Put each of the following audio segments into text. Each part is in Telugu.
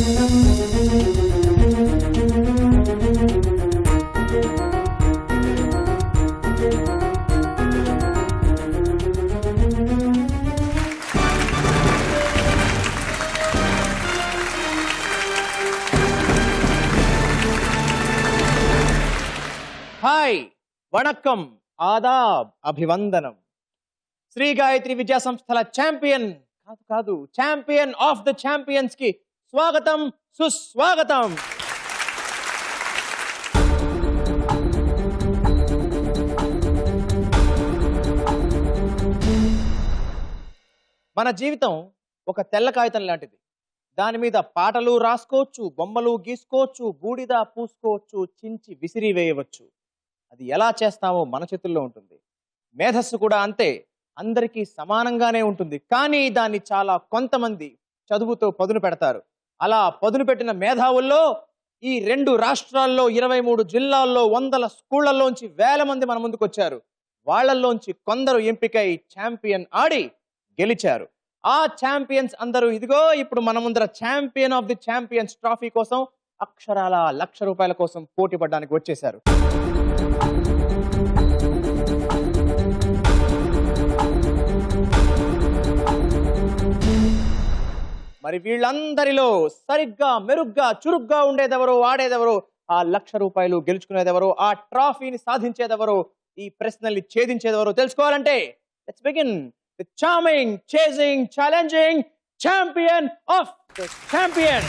హాయ్, వణక్కం, ఆదాబ్, అభివందనం. శ్రీ గాయత్రి విద్యా సంస్థల ఛాంపియన్ కాదు ఛాంపియన్ ఆఫ్ ద ఛాంపియన్స్ కి స్వాగతం, సుస్వాగతం. మన జీవితం ఒక తెల్ల కాగితం లాంటిది. దాని మీద పాటలు రాసుకోవచ్చు, బొమ్మలు గీసుకోవచ్చు, బూడిద పూసుకోవచ్చు, చించి విసిరి వేయవచ్చు. అది ఎలా చేస్తామో మన చేతుల్లో ఉంటుంది. మేధస్సు కూడా అంతే, అందరికీ సమానంగానే ఉంటుంది. కానీ దాన్ని చాలా కొంతమంది చదువుతో పదును పెడతారు. అలా పదును పెట్టిన మేధావుల్లో ఈ 2 రాష్ట్రాల్లో 23 జిల్లాల్లో 100 స్కూళ్లలోంచి వేల మంది మన ముందుకు వచ్చారు. వాళ్ళల్లోంచి కొందరు ఎంపికై ఛాంపియన్ ఆడి గెలిచారు. ఆ ఛాంపియన్స్ అందరూ ఇదిగో ఇప్పుడు మన ముందర champion of the champions trophy కోసం అక్షరాల ₹1,00,000 కోసం పోటీ పడడానికి వచ్చేశారు. మరి వీళ్ళందరిలో సరిగ్గా మెరుగ్గా చురుగ్గా ఉండేదెవరో, ఆడేదెవరో, ఆ ₹1,00,000 గెలుచుకునేదెవరో, ఆ ట్రాఫీని సాధించేదెవరో, ఈ ప్రశ్నల్ని ఛేదించేదెవరో తెలుసుకోవాలంటే let's begin with charming, chasing, challenging champion of the champion.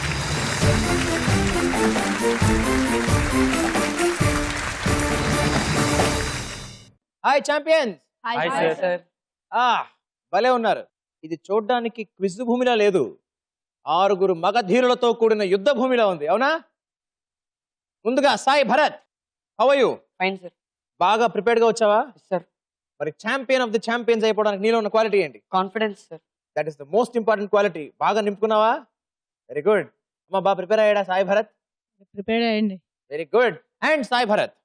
Hi champions. Hi sir. భలే ఉన్నారు. ఇది చూడ్డానికి క్విజ్ భూమిలా లేదు, 6 మగధీరులతో కూడిన యుద్ధ భూమిలా ఉంది. అవునా? ముందుగా Sai Bharath, how are you? Fine sir. బాగా ప్రిపేర్డ్ గా వచ్చావా? సార్. మరి ఛాంపియన్ ఆఫ్ ది ఛాంపియన్స్ అయిపోవడానికి నీలో ఉన్న క్వాలిటీ ఏంటి? Confidence sir. That is the most important quality. బాగా నింపుకున్నావా? Very good. అమ్మా బాగా ప్రిపేర్ అయ్యాడా సాయి భరత్? ప్రిపేర్ అయ్యండి. Very good. And Sai Bharat,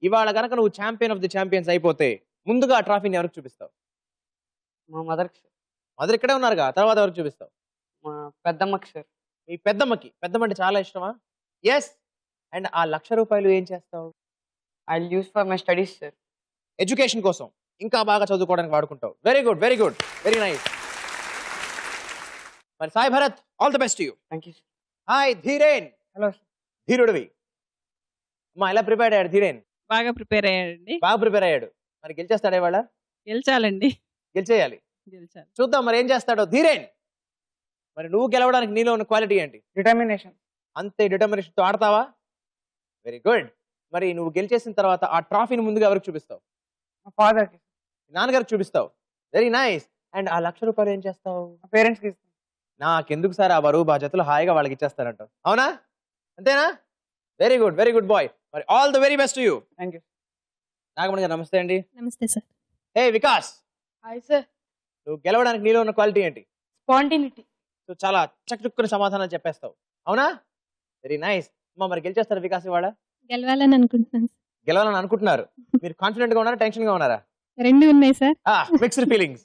ఇవాళ కనుక నువ్వు ఛాంపియన్ ఆఫ్ ది ఛాంపియన్స్ అయిపోతే ముందుగా ఆ ట్రాఫీని ఎవరికి చూపిస్తావు? మా మదర్కి సార్. మదర్ ఇక్కడే ఉన్నారుగా, తర్వాత ఎవరికి చూపిస్తావు? మా పెద్దమ్మకి సార్. మీ పెద్దమ్మకి. పెద్దమ్మ అంటే చాలా ఇష్టమా? ఎస్. అండ్ ఆ ₹1,00,000 ఏం చేస్తావు? I will use for my studies sir. Education కోసం, ఇంకా బాగా చదువుకోవడానికి వాడుకుంటావు. Very good, very good, very nice. మరి Sai Bharat, all the best to you. Thank you sir. Hi Dheeren. Hello sir. ధీరుడివి. అమ్మా ఎలా ప్రిపేర్ అయ్యాడు ధీరేన్? బాగా ప్రిపేర్ అయ్యాడండి. బాగా ప్రిపేర్ అయ్యాడు. మరి గెలిచేస్తాడే వాళ్ళ? గెలిచాలండి. గెలిచేయాలి. గెలిచాలి. చూద్దాం మరి ఏం చేస్తాడో ధీరేన్. మరి నువ్వు గెలవడానికి నీలో ఉన్న క్వాలిటీ ఏంటి? డిటర్మినేషన్. అంతే డిటర్మినేషన్ తో ఆడతావా? Very good. మరి నువ్వు గెలిచేసిన తర్వాత ఆ ట్రాఫీని ముందుగా ఎవరికి చూపిస్తావు? మా ఫాదర్కి. నాన్నగారికి చూపిస్తావు. Very nice. అండ్ ఆ ₹1,00,000 ఏం చేస్తావు? మా పేరెంట్స్కి ఇస్తాను. నాకెందుకు సార్ ఆ బరువు బాధ్యతలు, హాయిగా వాళ్ళకి ఇచ్చేస్తారంటావు. అవునా? అంతేనా? Very good, very good boy. మరి all the very best to you. Thank you. Nagamani garu నమస్తే అండి. నమస్తే sir. Hey Vikas, hi sir. నువ్వు గెలవడానికి నీలో ఉన్న క్వాలిటీ ఏంటి? స్పాంటినిటీ. నువ్వు చాలా చక్కచుక్కుని సమాధానాలు చెప్పేస్తావు. అవునా? Very nice. అమ్మా మరి గెలిచేస్తారు వికాస్ ఇవాళ? గెలవాలని అనుకుంటున్నాను. గెలవాలని అనుకుంటున్నారు. మీరు కాన్ఫిడెంట్ గా ఉన్నారా, టెన్షన్ గా ఉన్నారా? 2 ఉన్నాయి sir. Mixed feelings.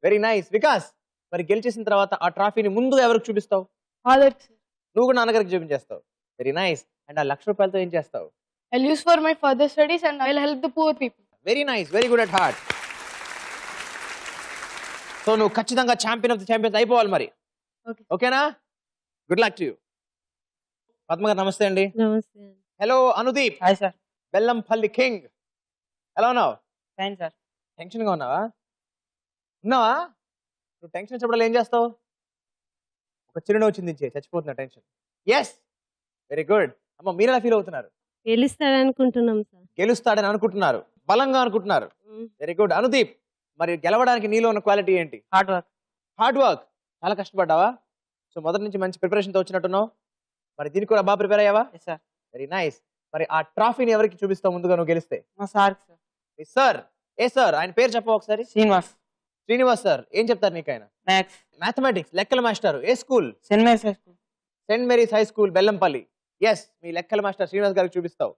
Very nice. Vikas, మరి గెలిచేసిన తర్వాత ఆ ట్రాఫీని ముందుగా ఎవరికి చూపిస్తావు? ఫాదర్కి సార్. నువ్వు కూడా నాన్నగారికి చూపించేస్తావు. Very nice. అండ్ ఆ ₹1,00,000 ఏం చేస్తావు? I will use for my further studies and I will help the poor people. Very nice, very good at heart. So నువ్వు ఖచ్చితంగా ఛాంపియన్ ఆఫ్ ది ఛాంపియన్స్ అయిపోవాలి మరి. Okay. ఓకేనా? Good luck to you. Padma గారు నమస్తే అండి. నమస్తే. Hello Anudeep, hi sir. Bellampalli king. ఎలా ఉన్నావు? Fine sir. టెన్షన్ గా ఉన్నావా? ఉన్నావా? నువ్వు టెన్షన్ వచ్చినప్పుడు ఏం చేస్తావు? ఒక చిరునవ్వు చిందించే, చచ్చిపోతున్నా టెన్షన్. Yes, very good. అమ్మ మీరు ఎలా ఫీల్ అవుతున్నారు? గెలుస్తాడనుకుంటున్నాం సార్. గెలుస్తాడని అనుకుంటున్నారు, బలంగా అనుకుంటున్నారు. Very good. అనుదీప్, మరి గెలవడానికి నీలో ఉన్న క్వాలిటీ ఏంటి? Hard work. Hard work. చాలా కష్టపడ్డావా? సో మొదటి నుంచి మంచి ప్రిపరేషన్తో వచ్చినట్టున్నావు. మరి దీనికి కూడా బాగా ప్రిపేర్ అయ్యావా? Yes sir. Very nice. మరి ఆ ట్రాఫీని ఎవరికి చూపిస్తావు ముందుగా నువ్వు గెలిస్తే? మా సార్ సార్. సార్. ఏ సార్? ఆయన పేరు చెప్పవు ఒకసారి. శ్రీనివాస్. శ్రీనివాస్ సార్. ఏం చెప్తారు నీకు ఆయన? మ్యాథ్స్. మ్యాథమెటిక్స్, లెక్కల మాస్టర్. ఏ school? Saint Mary's high school. Saint Mary's high school, Bellampalli. Yes, మీ లెక్కల మాస్టర్ శ్రీనివాస్ గారికి చూపిస్తావు.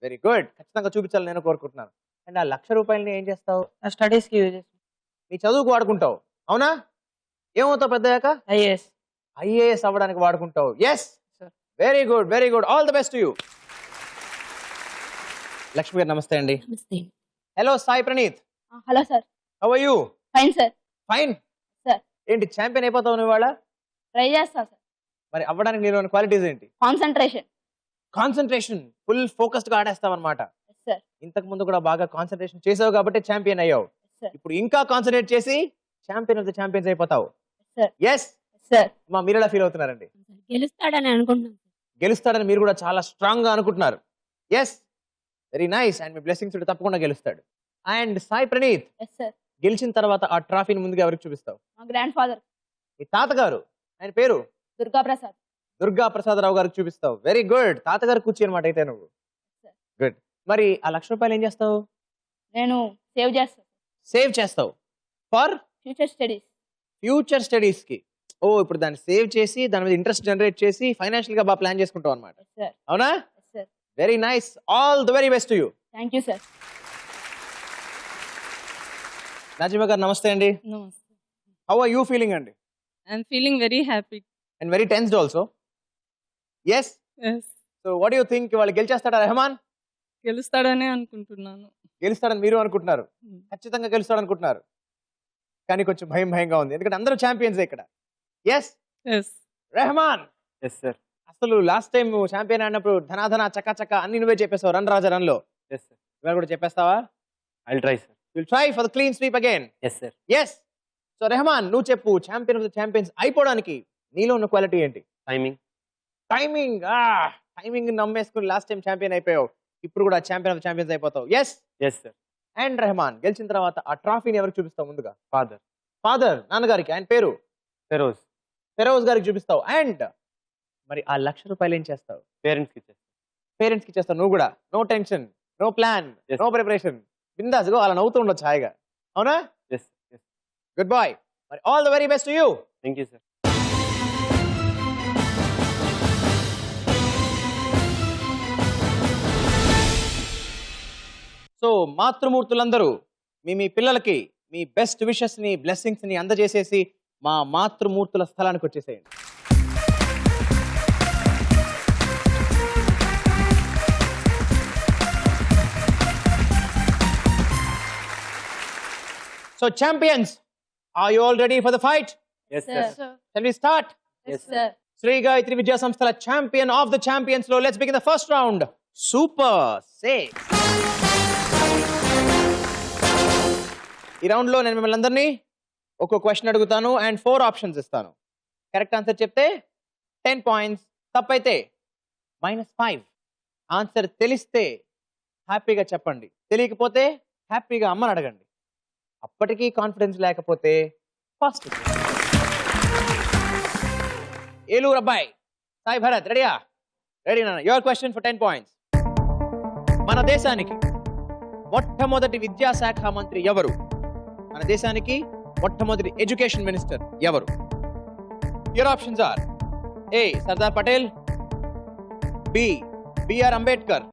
Very good. ఖచ్చితంగా చూపించాలని నేను కోరుకుంటున్నాను. అండ్ ఆ ₹1,00,000 ఏం చేస్తావు? నా స్టడీస్కి యూజ్ చేస్తాను. నీ చదువుకు వాడుకుంటావు. అవునా? ఏమవుతావు పెద్దయ్యాక? ఐఏఎస్. ఐఏఎస్ అవ్వడానికి వాడుకుంటావు. Yes, very good, very good. All the best to you. Lakshmi garu నమస్తే అండి. నమస్తే. Hello Sai Praneeth, hello sir. How are you? Fine sir. Fine. Sir. ఏంటి ఛాంపియన్ అయిపోతావు నువ్వు ఇవాళ? ట్రై చేస్తా సార్. మరి అవ్వడానికి నీలో క్వాలిటీస్ ఏంటి? కాన్సన్ట్రేషన్. కాన్సన్ట్రేషన్, ఫుల్ ఫోకస్డ్ గా ఆడేస్తావు అనమాట. సార్. ఇంతకు ముందు కూడా బాగా కాన్సన్ట్రేషన్ చేసావు కాబట్టి ఛాంపియన్ అయ్యావు. సార్. ఇప్పుడు ఇంకా కాన్సన్ట్రేట్ చేసి ఛాంపియన్ ఆఫ్ ద ఛాంపియన్స్ అయిపోతావు. సార్. Yes sir. మా మీరు ఎలా ఫీల్ అవుతున్నారండి? గెలుస్తాడని అనుకుంటున్నాను. గెలుస్తాడని మీరు కూడా చాలా స్ట్రాంగ్ గా అనుకుంటున్నారు. Yes, very nice. అండ్ మీ బ్లెస్సింగ్స్ తప్పకుండా గెలుస్తాడు. And Sai Praneeth, yes sir. గెలిచిన తర్వాత ఆ ట్రాఫీని ముందుగా ఎవరికి చూపిస్తావు? మా గ్రాండ్ ఫాదర్ మీ తాతగారు, ఆయన పేరు దుర్గా ప్రసాద్. దుర్గా ప్రసాదరావు గారికి చూపిస్తావు. Very good. తాతగారు కూర్చి అనమాట అయితే నువ్వు. గుడ్. మరి ఆ ₹1,00,000 ఏం చేస్తావు? నేను సేవ్ చేస్తాను. సేవ్ చేస్తావు for future studies. Future studies కి. ఓ, ఇప్పుడు దాన్ని సేవ్ చేసి దాని మీద ఇంట్రెస్ట్ జనరేట్ చేసి ఫైనాన్షియల్ గా బాగా ప్లాన్ చేసుకుంటావు అనమాట. సార్. అవునా? Sir. Very nice. All the very best to you. Thank you sir. Nazima garu నమస్తే అండి. నమస్తే. హౌ ఆర్ యూ ఫీలింగ్ అండి? I'm feeling very happy. And very tensed also. Yes. Yes. So what you think, వాళ్ళు గెలిచేస్తాడా రెహమాన్? గెలుస్తాడనే అనుకుంటున్నాను. గెలుస్తాడని మీరు అనుకుంటున్నారు? ఖచ్చితంగా గెలుస్తాడు అనుకుంటున్నారు, కానీ కొంచెం భయంగా ఉంది ఎందుకంటే అందరూ ఛాంపియన్స్ ఇక్కడ. Yes. Yes. Rehman. Yes sir. అసలు లాస్ట్ టైం ఛాంపియన్ ఆడినప్పుడు ధనాధన చక్క అన్ని నువ్వే చెప్పేస్తావు రన్ రాజా రన్ లో. Yes sir. ఇవాళ కూడా చెప్పేస్తావా? I'll try sir. Will try for the clean sweep again. Yes sir. Yes. So Rehman, నువ్వు చెప్పు, ఛాంపియన్ ఆఫ్ ద ఛాంపియన్స్ అయిపోవడానికి నీలో ఉన్న క్వాలిటీ ఏంటి? టైమింగ్. టైమింగ్. టైమింగ్ నమ్మేసుకుని లాస్ట్ టైం ఛాంపియన్ అయిపోయావు, ఇప్పుడు కూడా ఛాంపియన్ ఆఫ్ ద ఛాంపియన్స్ అయిపోతావు. Yes. Yes sir. And Rehman, గెలిచిన తర్వాత ఆ ట్రాఫీని ఎవరికి చూపిస్తావు ముందుగా? ఫాదర్. ఫాదర్, నాన్నగారికి. ఆయన పేరు ఫెరోజ్. ఫెరోజ్ గారికి చూపిస్తావు. అండ్ మరి ఆ ₹1,00,000 ఏం చేస్తావు? పేరెంట్స్ కి ఇచ్చేస్తాను. పేరెంట్స్ కి ఇచ్చేస్తావు నువ్వు కూడా. No tension, no plan, Yes. No preparation, బిందాస్గా అలా నవ్వుతూ ఉండొచ్చు హాయిగా. అవునా? ఎస్. ఎస్. Good boy. మరి all the very best to you. Thank you sir. So మాతృమూర్తులందరూ మీ పిల్లలకి మీ బెస్ట్ విషెస్ ని బ్లెస్సింగ్స్ ని అందజేసేసి మా మాతృమూర్తుల స్థలానికి వచ్చేసేయండి. So champions, are you all ready for the fight? Yes sir. Sir. Shall we start? Yes, sir. Sir. Sri Gayatri Vidya Samsthala champion of the champions lo. Let's begin the first round. Super 6. ఈ రౌండ్ లో నేను మిమ్మల్ని అందరినీ ఒక్కో క్వశ్చన్ అడుగుతాను అండ్ 4 ఆప్షన్స్ ఇస్తాను. కరెక్ట్ ఆన్సర్ చెప్తే 10 పాయింట్స్, తప్పైతే -5. ఆన్సర్ తెలిస్తే హ్యాపీగా చెప్పండి, తెలియకపోతే హ్యాపీగా అమ్మని అడగండి. అప్పటికీ కాన్ఫిడెన్స్ లేకపోతే ఫస్ట్ ఏలూరు అబ్బాయి సాయి భరత్, రెడీయా? రెడీ నాన్న. Your question for 10 points. మన దేశానికి మొట్టమొదటి విద్యాశాఖ మంత్రి ఎవరు? మన దేశానికి మొట్టమొదటి ఎడ్యుకేషన్ మినిస్టర్ ఎవరు? Your options are A Sardar Patel, B BR Ambedkar,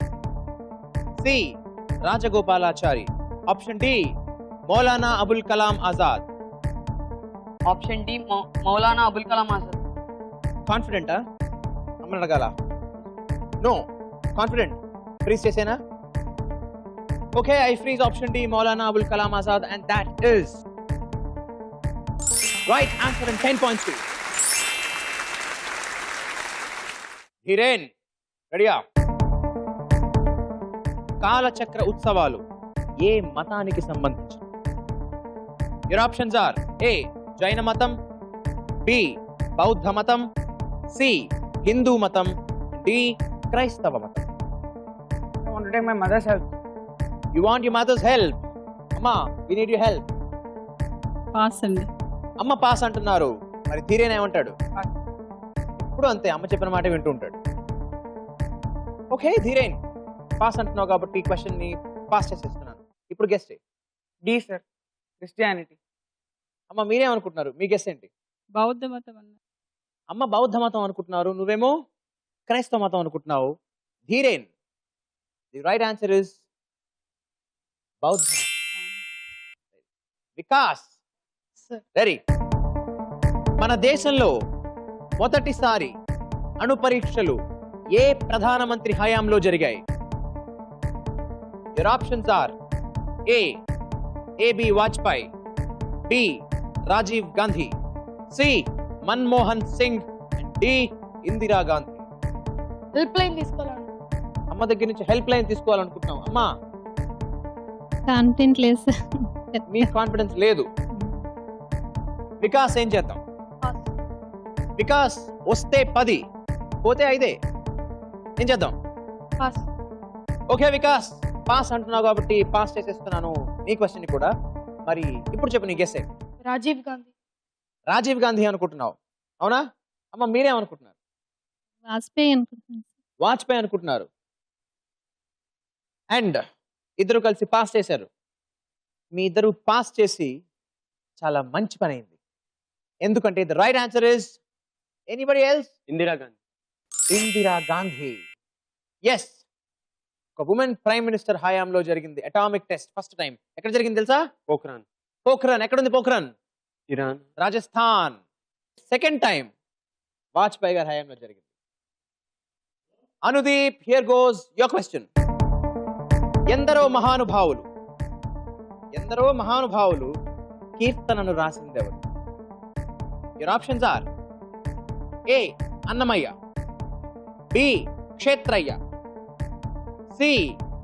C Rajagopalachari, option D Maulana Abul Kalam Azad. Option D Maulana Abul Kalam Azad. కాన్ఫిడెంటా? అమ్మని అడగాల? No confident. ఫ్రీజ్ చేసేనా? Okay, I freeze option D Maulana Abul Kalam Azad and that is right answer and 10 points to Hiren. రెడీయా? కాలచక్ర ఉత్సవాలు ఏ మతానికి సంబంధించి? యువర్ ఆప్షన్స్ ఆర్ ఏ జైన మతం, బి బౌద్ధ మతం, సి హిందూ మతం, డి క్రైస్తవ మతం. I want to take my mother's help. You want your mother's help? అమ్మా, we need your help. Pass అండి. అమ్మ పాస్ అంటున్నారు, మరి ధీరేన్ ఏమంటాడు? ఇప్పుడు అంతే, అమ్మ చెప్పిన మాట వింటూ ఉంటాడు. ఓకే ధీరేన్, పాస్ అంటున్నావు కాబట్టి ఈ క్వశ్చన్ ని పాస్ చేసేస్తున్నాను. ఇప్పుడు గెస్ట్ చేయి. D, sir. Christianity. అమ్మ మీరేమనుకుంటున్నారు? మీ గెస్ట్ ఏంటి? బౌద్ధ మతం అన్న. అమ్మ బౌద్ధ మతం అనుకుంటున్నారు, నువ్వేమో క్రైస్తవ మతం అనుకుంటున్నావు. Dhiren, the right answer is బౌద్ధ. వికాస్, Sir. రెడీ? మన దేశంలో మొదటిసారి అణు పరీక్షలు ఏ ప్రధానమంత్రి హయాంలో జరిగాయి? Your options are A. A.B. Vajpayee, B. Rajiv Gandhi, C. Manmohan Singh, and D. Indira Gandhi. Help line తీసుకోవాలండి. అమ్మ దగ్గర నుంచి హెల్ప్ లైన్ తీసుకోవాలనుకుంటున్నాం. అమ్మా, కాన్ఫిడెంట్ లేదు సార్. మీ కాన్ఫిడెన్స్ లేదు. వికాస్ ఏం చేద్దాం? Pass. వికాస్ వస్తే 10, పోతే 5. ఏం చేద్దాం? Pass. ఓకే వికాస్, పాస్ అంటున్నావు కాబట్టి పాస్ చేసేస్తున్నాను నీ క్వశ్చన్ కూడా. మరి ఇప్పుడు చెప్పు నీ గెస్. రాజీవ్ గాంధీ. రాజీవ్ గాంధీ అనుకుంటున్నావు, అవునా? అమ్మ మీరేమనుకుంటున్నారు? వాజ్పేయి అనుకుంటున్నాను సార్. వాజ్పేయి అనుకుంటున్నారు. అండ్ ఇద్దరు కలిసి పాస్ చేశారు. మీ ఇద్దరు పాస్ చేసి చాలా మంచి పని అయింది. ఎందుకంటే the right answer is anybody else? Indira Gandhi. Indira Gandhi. Yes, ఒక ఉమెన్ ప్రైమ్ మినిస్టర్ హయాంలో జరిగింది అటామిక్ టెస్ట్ ఫస్ట్ టైం. ఎక్కడ జరిగింది తెలుసా? పోఖ్రాన్. పోఖ్రన్. ఎక్కడుంది Pokhran? Iran. Rajasthan. Second time Vajpayee గారి హయాంలో జరిగింది. Anudeep, here goes your question. ఎందరో మహానుభావులు కీర్తనను రాసింది ఎవరు? Your options are A. Annamayya, B. Kshetrayya, C.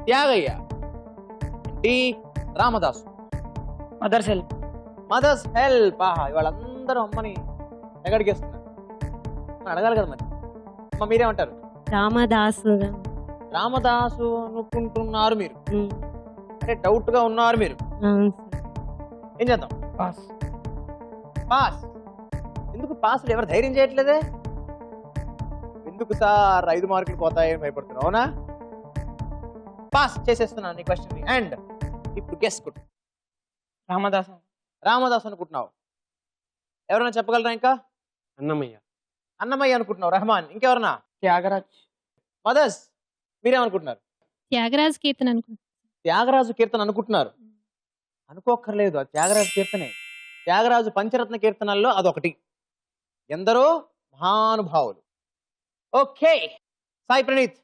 Tyagayya, D. Ramadasu. Mothers help. Mothers help. వాళ్ళందరూ అమ్మని ఎగడిగేస్తున్నారు. అడగాలి కదా మరి. అమ్మ మీరేమంటారు? రామదాసు. రామదాసు అనుకుంటున్నారు మీరు, అంటే డౌట్ గా ఉన్నారు మీరు. ఏం చేద్దాం? పాస్. పాస్. ఎందుకు పాస్? ఎవరు ధైర్యం చేయట్లేదే? ఎందుకు సార్ 5 మార్కులు పోతాయని భయపడుతున్నావు, అవునా? పాస్ చేసేస్తున్నాను నీ క్వశ్చన్ ని. అండ్ ఇప్పుడు గెస్ కొట్టు. రామదాస్. రామదాస్ అనుకుంటున్నావు. ఎవరైనా చెప్పగలరా ఇంకా? అన్నమయ్య. అన్నమయ్య అనుకుంటున్నావు. రెహమాన్. ఇంకెవరన్నా? త్యాగరాజ్. మదర్స్ మీరేమనుకుంటున్నారు? త్యాగరాజ్ కీర్తన అనుకుంటున్నాను. త్యాగరాజు కీర్తన అనుకుంటున్నారు. అనుకోక్కర్లేదు, అది త్యాగరాజు కీర్తనే. త్యాగరాజు పంచరత్న కీర్తనల్లో అదొకటి. ఎందరో మహానుభావులు. Okay, Sai Praneeth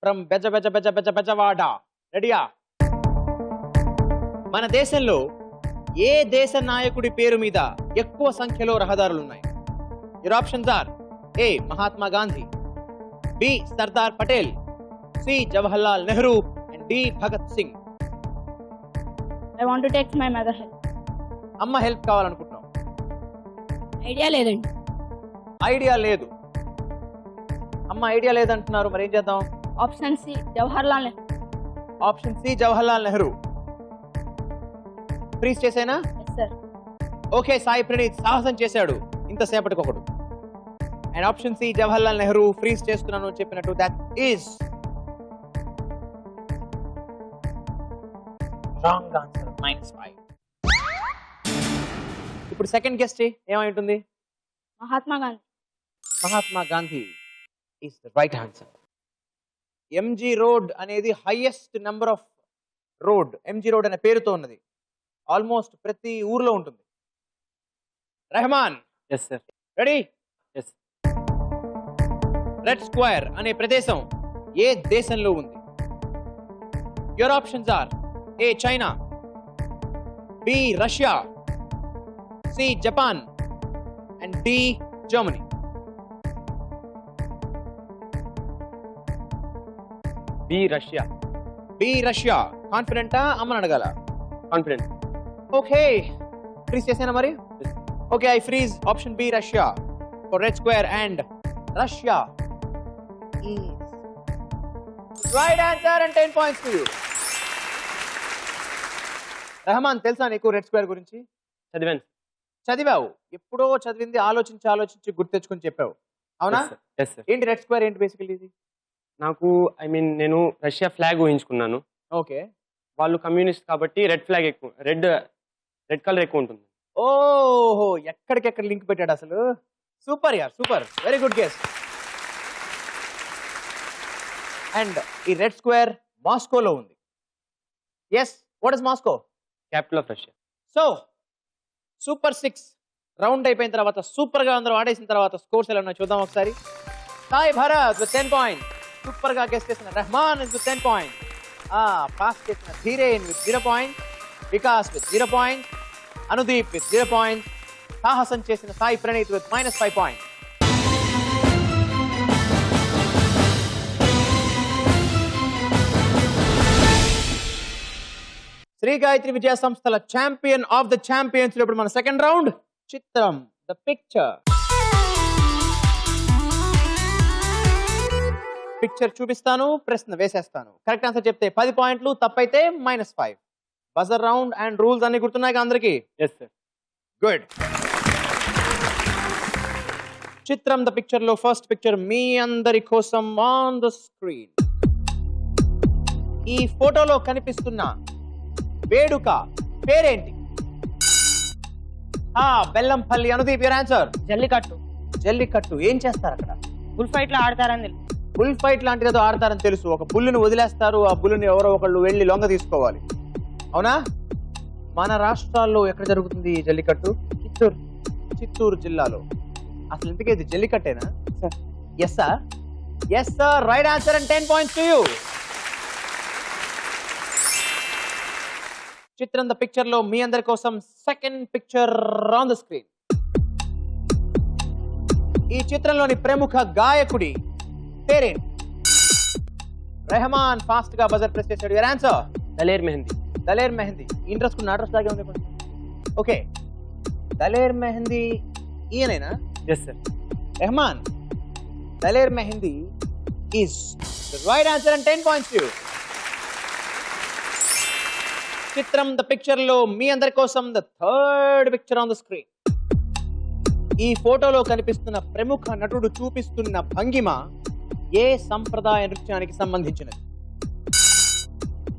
from Bezawada. రెడీయా? మన దేశంలో ఏ దేశ నాయకుడి పేరు మీద ఎక్కువ సంఖ్యలో రహదారులు ఉన్నాయి? Your options are A. Mahatma Gandhi, B. Sardar Patel, C. Jawaharlal Nehru, and D. Bhagat Singh. I want to text my mother help. అమ్మ హెల్ప్ కావాలనుకుంటున్నాం. ఐడియా లేదండి. ఐడియా లేదు. అమ్మ ఐడియా లేదంటున్నారు. మరి ఏం చేద్దాం? Option C, Jawaharlal Nehru. Option C Jawaharlal Nehru. Freeze చేసేనా? Yes sir. Okay, Sai Praneeth సాహసం చేశాడు ఇంతసేపటికి ఒకడు. And option C Jawaharlal Nehru freeze చేస్తున్నాను అని చెప్పినట్టు. That is wrong answer. -5. ఇప్పుడు సెకండ్ గెస్ట్ ఏమై ఉంటుంది? Mahatma Gandhi. Mahatma Gandhi is the right answer. MG road అనేది highest number of road. MG road అనే పేరుతో ఉన్నది. ఆల్మోస్ట్ ప్రతి ఊర్లో ఉంటుంది. Rehman yes sir. Ready? Yes. Red square అనే ప్రదేశం ఏ దేశంలో ఉంది? Your options are A. China, B. Russia, C. Japan, and D. Germany. B. Russia. B. Russia. కాన్ఫిడెంటా? అమ్మని అడగాల? కాన్ఫిడెంట్. ఓకే, ఫ్రీజ్ చేసేనా మరి? Okay, I freeze option B Russia for red square. And Russia is right answer and 10 points to you. Rehman, తెలుసా నీకు రెడ్ స్క్వేర్ గురించి? చదివాను. చదివావు? ఎప్పుడో చదివింది ఆలోచించి గుర్తు తెచ్చుకొని చెప్పావు, అవునా? Yes sir. ఏంటి రెడ్ స్క్వేర్ ఏంటి బేసికల్లీ ఇది? నాకు నేను రష్యా ఫ్లాగ్ ఊహించుకున్నాను. ఓకే. వాళ్ళు కమ్యూనిస్ట్ కాబట్టి రెడ్ ఫ్లాగ్ ఎక్కువ, రెడ్ కలర్ ఎక్కువ ఉంటుంది. ఓహో, ఎక్కడికెక్కడ లింక్ పెట్టాడు అసలు. సూపర్ యార్, super, very good guess. And ఈ రెడ్ స్క్వేర్ మాస్కోలో ఉంది. Yes, what is Moscow? Capital of Russia. So super 6 round అయిపోయిన తర్వాత సూపర్ గా అందరూ ఆడేసిన తర్వాత స్కోర్స్ ఎలా ఉన్నాయో చూద్దాం ఒకసారి. Sai Bharath with 10 points, super గా గెస్ చేసిన రెహమాన్ విత్ 10 పాయింట్స్, పాస్ చేసిన Dhiren with 0 points, Vikas with 0 points, Anudeep with 0 points, సాహసం చేసిన సాయి ప్రణీత్ విత్ -5 పాయింట్స్. శ్రీ గాయత్రి విద్యా సంస్థల ఛాంపియన్ ఆఫ్ ద ఛాంపియన్స్ ఇప్పుడు మన సెకండ్ రౌండ్. చిత్రం ద పిక్చర్. పిక్చర్ చూపిస్తాను, ప్రశ్న వేసేస్తాను. కరెక్ట్ ఆన్సర్ చెప్తే 10 పాయింట్లు, తప్పైతే -5. బజర్ రౌండ్ అండ్ రూల్స్ అన్ని గుర్తున్నాయి అందరికి? Yes sir. గుడ్. చిత్రం ద పిక్చర్ లో ఫస్ట్ పిక్చర్ మీ అందరి కోసం ఆన్ ద స్క్రీన్. ఈ ఫోటోలో కనిపిస్తున్న వేడుక పేరేంటి? బెల్లంపల్లి. Anudeep your answer. జల్లికట్టు. జల్లికట్టు. ఏం చేస్తారు అక్కడ? బుల్ ఫైట్ లో ఆడతారని తెలుసు. బుల్ ఫైట్ లాంటిది ఏదో ఆడతారని తెలుసు. ఒక బుల్లుని వదిలేస్తారు, ఆ బుల్లుని ఎవరో ఒకళ్ళు వెళ్ళి లొంగ తీసుకోవాలి, అవునా? మన రాష్ట్రాల్లో ఎక్కడ జరుగుతుంది ఈ జల్లికట్టు? చిత్తూరు. చిత్తూరు జిల్లాలో. అసలు ఇంతకీ ఇది జల్లికట్టేనా? Sir. Yes sir. Yes sir, right answer and 10 points to you. చిత్రం ద పిక్చర్ లో మీ అందరి కోసం second picture on the screen. ఈ చిత్రంలోని ప్రముఖ గాయకుడి పేరేంటి? రెహమాన్ ఫాస్ట్ గా బజర్ ప్రెస్ చేశాడు. Your answer. Daler Mehndi. Daler Mehndi. Interest ఉన్న అడ్రస్ లాగే ఉంది. ఓకే, దలేర్ మెహందీ ఈయనేనా? Yes sir. Rehman. Daler Mehndi is right answer and 10 points to you. చిత్రం ద పిక్చర్ లో మీ అందరి కోసం the third picture on the screen. ఈ ఫోటోలో కనిపిస్తున్న ప్రముఖ నటుడు చూపిస్తున్న భంగిమ ఏ సంప్రదాయ నృత్యానికి సంబంధించినది?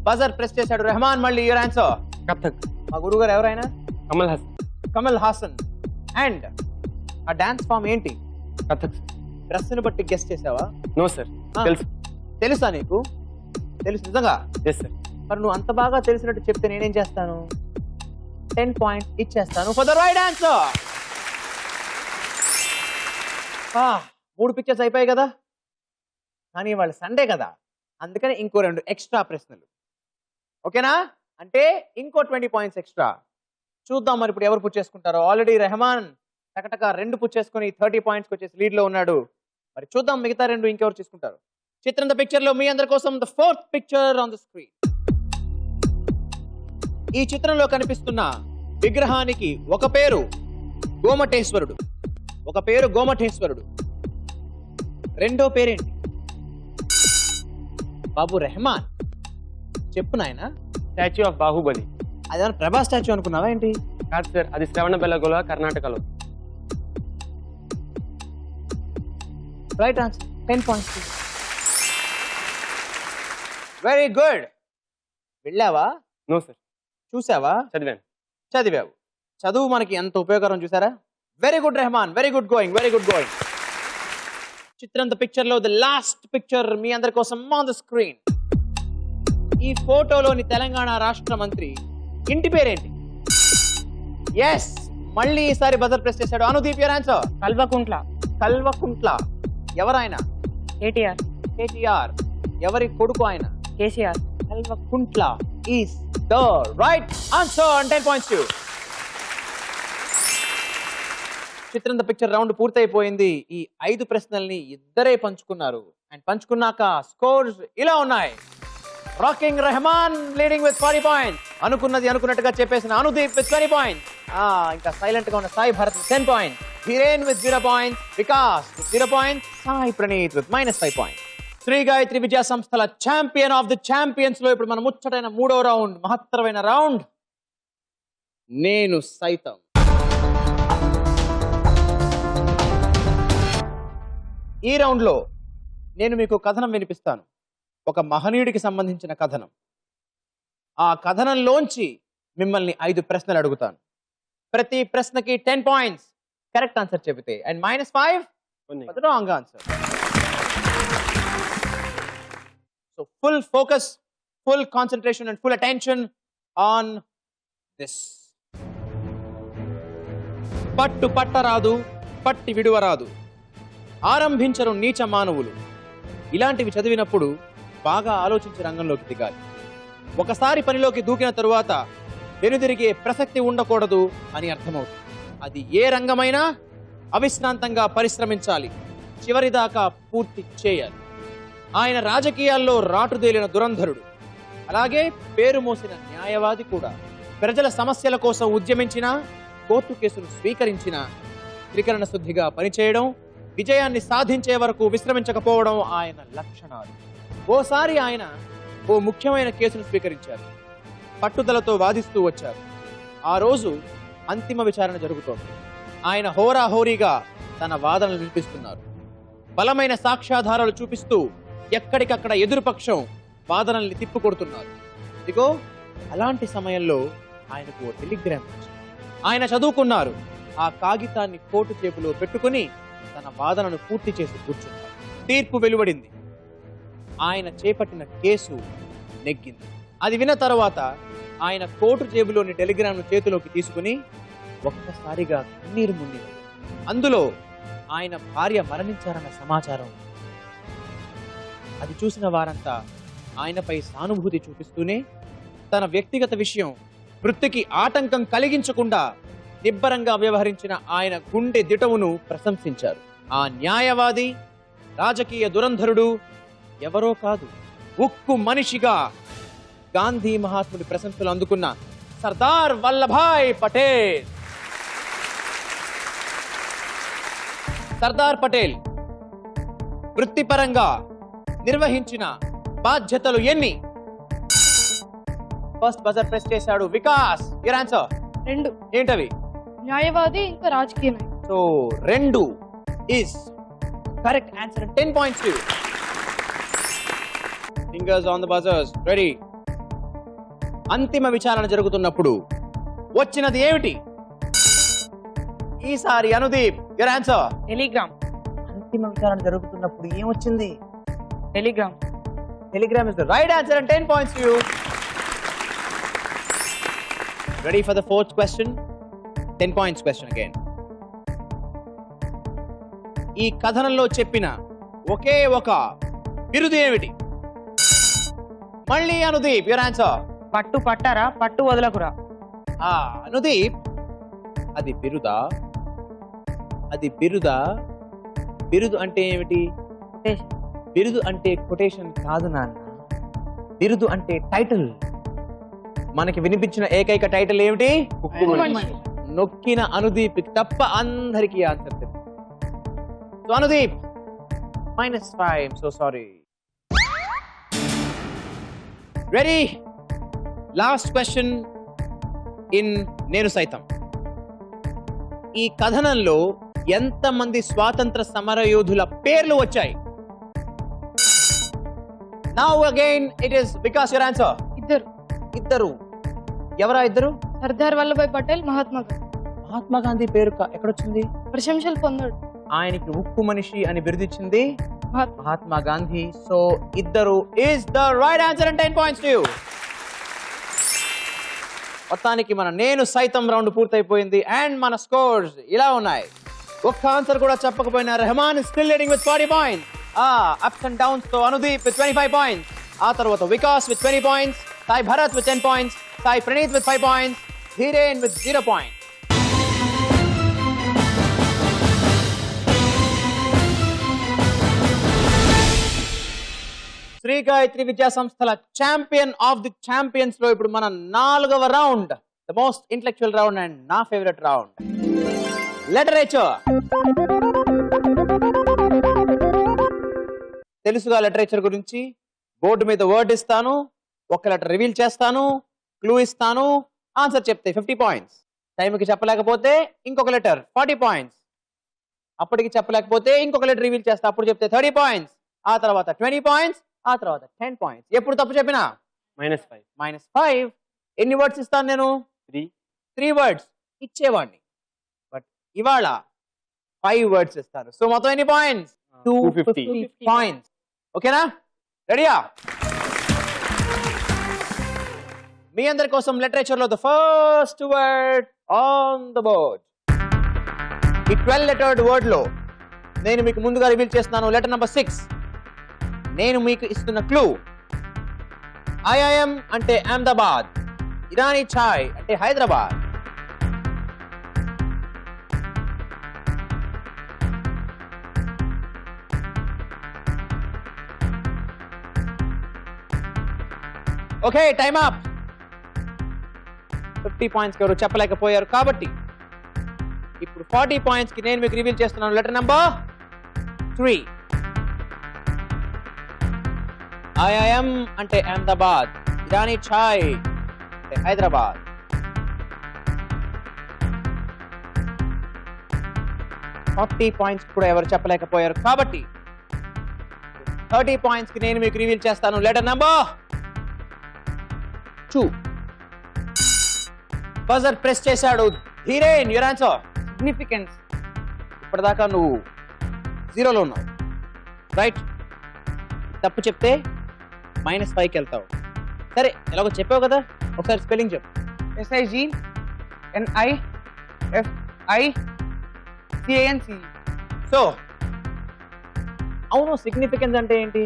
బజర్ ప్రెస్ చేశాడు రెహమాన్. మళ్ళీ యువర్ ఆన్సర్. కథక్. మా గురువు గారు ఎవరైనా? కమల్ హాసన్. కమల్ హాసన్. అండ్ ఆ డాన్స్ ఫామ్ ఏంటి? కథక్. డ్రెస్ ని బట్టి గెస్ట్ చేసావా? No sir. తెలుసు. తెలుసా నీకు? తెలుసు నిజంగా? Yes sir. మరి నువ్వు అంత బాగా తెలిసినట్టు చెప్తే నేనేం చేస్తాను? 10 పాయింట్స్ ఇచ్చేస్తాను for the right answer. 3 pictures అయిపోయాయి కదా, కానీ వాళ్ళు సండే కదా, అందుకని ఇంకో 2 ఎక్స్ట్రా ప్రశ్నలు. ఓకేనా? అంటే ఇంకో 20 పాయింట్స్ ఎక్స్ట్రా. చూద్దాం మరి ఇప్పుడు ఎవరు పుట్ చేసుకుంటారో. ఆల్రెడీ రెహమాన్ టకటక 2 పుట్ చేసుకుని 30 పాయింట్స్ వచ్చేసి లీడ్ లో ఉన్నాడు. మరి చూద్దాం మిగతా 2 ఇంకెవరు తీసుకుంటారు. చిత్రం ద పిక్చర్ లో మీ అందరి కోసం the fourth picture on the screen. ఈ చిత్రంలో కనిపిస్తున్న విగ్రహానికి ఒక పేరు గోమటేశ్వరుడు, ఒక పేరు గోమటేశ్వరుడు. రెండో పేరేంటి? బాబు రెహమాన్ చెప్పు నాయనా. Statue of Baahubali. అదేమన్నా ప్రభా స్టాచ్యూ అనుకున్నావా ఏంటి? కాదు సార్, అది శ్రవణబెల్లగొల, కర్ణాటకలో. Right answer. 10 points. Very good. వెళ్ళావా? No sir. చూసావా? చదివాను. చదివావు. చదువు మనకి ఎంత ఉపయోగకరం చూసారా? Very good Rehman, very good going, very good going. చిత్రం ద పిక్చర్ లో ద లాస్ట్ పిక్చర్ మీ అందరి కోసం ఆన్ ద స్క్రీన్. ఈ ఫోటోలోని తెలంగాణ రాష్ట్ర మంత్రి ఇంటి పేరేంటి? ఎస్, మళ్ళీ ఈసారి బజర్ ప్రెస్ చేశాడు. Anudeep your answer. కల్వకుంట్ల. కల్వకుంట్ల. ఎవరాయన? కేటీఆర్. కేటీఆర్. ఎవరి కొడుకు ఆయన? KCR. Kalvakuntla is the right answer and 10 points to you. చిత్రం ద పిక్చర్ రౌండ్ పూర్తయిపోయింది. ఈ 5 ప్రశ్నల్ని ఇద్దరే పంచుకున్నారు. అండ్ పంచుకున్నాక స్కోర్స్ ఇలా ఉన్నాయి. Rocking Rahman leading with 40 points. అనుకున్నది అనుకున్నట్టుగా చెప్పేసిన అనుదీప్ విత్ 20 పాయింట్స్. ఇంకా సైలెంట్ గా ఉన్న Sai Bharath 10 points. Hiren with 0 points. Vikas with 0 points. Sai Praneeth with -5 points. Sri Gayatri Vidya సంస్థల ఛాంపియన్ ఆఫ్ ది ఛాంపియన్స్ లో ఇప్పుడు మన ముచ్చటైన 3వ రౌండ్, మహత్తరమైన రౌండ్ నేను సైతం. ఈ రౌండ్ లో నేను మీకు కథనం వినిపిస్తాను. ఒక మహనీయుడికి సంబంధించిన కథనం. ఆ కథనంలోంచి మిమ్మల్ని 5 ప్రశ్నలు అడుగుతాను. ప్రతి ప్రశ్నకి 10 పాయింట్స్ కరెక్ట్ ఆన్సర్ చెబితే and -5 for the wrong answer. So full focus, full concentration and full attention on this. పట్టు పట్టరాదు, పట్టి విడువరాదు, ఆరంభించరు నీచ మానవులు. ఇలాంటివి చదివినప్పుడు బాగా ఆలోచించి రంగంలోకి దిగాలి. ఒకసారి పనిలోకి దూకిన తరువాత వెనుదిరిగే ప్రసక్తి ఉండకూడదు అని అర్థమవుతుంది. అది ఏ రంగమైనా అవిశ్రాంతంగా పరిశ్రమించాలి, చివరిదాకా పూర్తి చేయాలి. ఆయన రాజకీయాల్లో రాటుదేలిన దురంధరుడు, అలాగే పేరు మోసిన న్యాయవాది కూడా. ప్రజల సమస్యల కోసం ఉద్యమించిన, కోర్టు కేసులు స్వీకరించిన, త్రికరణ శుద్ధిగా పనిచేయడం, విజయాన్ని సాధించే వరకు విశ్రమించకపోవడం ఆయన లక్షణాలు. ఓసారి ఆయన ఓ ముఖ్యమైన కేసును స్వీకరించారు. పట్టుదలతో వాదిస్తూ వచ్చారు. ఆ రోజు అంతిమ విచారణ జరుగుతోంది. ఆయన హోరాహోరీగా తన వాదనలు వినిపిస్తున్నారు. బలమైన సాక్ష్యాధారాలు చూపిస్తూ ఎక్కడికక్కడ ఎదురుపక్షం వాదనల్ని తిప్పుకొడుతున్నారు. ఇదిగో అలాంటి సమయంలో ఆయనకు ఓ టెలిగ్రామ్ వచ్చింది. ఆయన చదువుకున్నారు. ఆ కాగితాన్ని కోటు చేపులో పెట్టుకుని తన వాదనను పూర్తి చేసి కూర్చున్నారు. తీర్పు వెలువడింది. ఆయన చేపట్టిన కేసు నెగ్గింది. అది విన్న తర్వాత ఆయన కోటు జేబులోని టెలిగ్రామ్ను చేతిలోకి తీసుకుని ఒక్కసారిగా కన్నీరు మున్నీరు. అందులో ఆయన భార్య మరణించారన్న సమాచారం. అది చూసిన వారంతా ఆయనపై సానుభూతి చూపిస్తూనే తన వ్యక్తిగత విషయం వృత్తికి ఆటంకం కలిగించకుండా నిబ్బరంగా వ్యవహరించిన ఆయన గుండె దిటవును ప్రశంసించారు. ఆ న్యాయవాది, రాజకీయ దురంధరుడు ఎవరో కాదు, ఉక్కు మనిషిగా గాంధీ మహాత్ముడి ప్రశంసలు అందుకున్న సర్దార్ వల్లభాయ్ పటేల్. సర్దార్ పటేల్ వృత్తిపరంగా నిర్వహించిన బాధ్యతలు ఎన్ని? ఫస్ట్ బజర్ ప్రెస్ చేశాడు వికాస్. Your answer. 2. ఏంటవి? న్యాయవాది ఇంకా రాజకీయ నాయకుడు. So 2 is correct answer. 10 points to you. Fingers on the buzzers. Ready? అంతిమ విచారణ జరుగుతున్నప్పుడు వచ్చినది ఏమిటి? ఈసారి అనుదీప్. Your answer. టెలిగ్రామ్. అంతిమ విచారణ జరుగుతున్నప్పుడు ఏమొచ్చింది? Telegram. Telegram is the right answer and 10 points to you. Ready for the fourth question? 10 points question again. ఈ కథనంలో చెప్పిన ఒకే ఒక బిరుదు ఏమిటి? మళ్ళీ అనుదీప్. Your answer. పట్టు పట్టారా, పట్టు వదలకురా. అనుదీప్, అది బిరుదా? అది బిరుదా? బిరుదు అంటే ఏమిటి? కొటేషన్. బిరుదు అంటే కొటేషన్ కాదు నాన్న. బిరుదు అంటే టైటిల్. మనకి వినిపించిన ఏకైక టైటిల్ ఏమిటి? ఉక్కు మనిషి. నొక్కిన అనుదీప్ తప్ప అందరికీ ఆన్సర్ తెలుసు. So Anudeep -5. So sorry. Ready? Last question in నేను సైతం. ఈ కథనంలో ఎంతమంది స్వాతంత్ర సమరయోధుల పేర్లు వచ్చాయి? Now again it is Vikas. Your answer. 2. ఇద్దరు. ఎవరా ఇద్దరు? సర్దార్ వల్లభాయ్ పటేల్, మహాత్మా గాంధీ. మహాత్మా గాంధీ పేరు ఎక్కడొచ్చింది? ప్రశంసలు పొందాడు. ఆయనకి ఉక్కు మనిషి అని బిరుదిచ్చింది మహాత్మా. మహాత్మా గాంధీ. సో ఇద్దరు is the right answer and 10 points to you. మొత్తానికి మన నేను సైతం రౌండ్ పూర్తయిపోయింది అండ్ మన స్కోర్స్ ఇలా ఉన్నాయి. ఒక్క ఆన్సర్ కూడా చెప్పకపోయినా Rahman still leading with 40 points. Ups and downs తో అనుదీప్ విత్ 25 points. ఆ తర్వాత Vikas with 20 points, Sai Bharath with 10 points, Sai Praneeth with 5 points, Dheeren with 0 points. Sri Gayatri Vidya సంస్థల ఛాంపియన్ ఆఫ్ ది ఛాంపియన్స్ లో ఇప్పుడు మన 4వ round, the most intellectual round and నా ఫేవరెట్ రౌండ్, లిటరేచర్. తెలుసుగా లిటరేచర్ గురించి? బోర్డు మీద వర్డ్ ఇస్తాను, ఒక లెటర్ రివీల్ చేస్తాను, క్లూ ఇస్తాను, ఆన్సర్ చెప్తే 50 points. టైంకి చెప్పలేకపోతే ఇంకొక లెటర్ 40 points. అప్పటికి చెప్పలేకపోతే ఇంకొక లెటర్ రివీల్ చేస్తా, అప్పుడు చెప్తే 30 points. ఆ తర్వాత 20 points, ఆ తర్వాత 10 points. ఎప్పుడు తప్పు చెప్పినా -5. -5. ఎన్ని వర్డ్స్ ఇస్తాను నేను? 3 వర్డ్స్ ఇచ్చేవాడిని. బట్ ఇవాళ 5 వర్డ్స్ ఇస్తాను. సో మొత్తం ఎన్ని పాయింట్స్? 250 పాయింట్స్. ఓకేనా? రెడీయా? మీ అందరి కోసం లిటరేచర్ లో the first word on the board. ఈ 12 లెటర్డ్ వర్డ్ లో నేను మీకు ముందుగా రివీల్ చేస్తున్నాను లెటర్ నెంబర్ 6. నేను మీకు ఇస్తున్న క్లూ ఐఐఎం అంటే అహ్మదాబాద్, ఇరానీ ఛాయ్ అంటే Hyderabad. Okay, time up. 50 points ఎవరు చెప్పలేకపోయారు కాబట్టి ఇప్పుడు 40 పాయింట్స్ కి నేను మీకు రివీల్ చేస్తున్నాను లెటర్ నెంబర్ 3. ఐఐఎం అంటే అహ్మదాబాద్, ఇరానీ ఛాయ్ అంటే హైదరాబాద్. పాయింట్స్ కూడా ఎవరు చెప్పలేకపోయారు కాబట్టి 30 పాయింట్స్ కి నేను మీకు రివీల్ చేస్తాను లెటర్ నెంబర్ 2. బజర్ ప్రెస్ చేశాడు ధీరేన్, యువర్ ఆన్సర్. సిగ్నిఫికెన్స్. ఇప్పటిదాకా నువ్వు 0లో ఉన్నావు, రైట్? తప్పు చెప్తే -5కి వెళ్తావు. సరే, ఎలాగో చెప్పావు కదా, ఒకసారి స్పెల్లింగ్ చెప్పు. SIGNIFICANC. సో అవును, సిగ్నిఫికెన్స్ అంటే ఏంటి?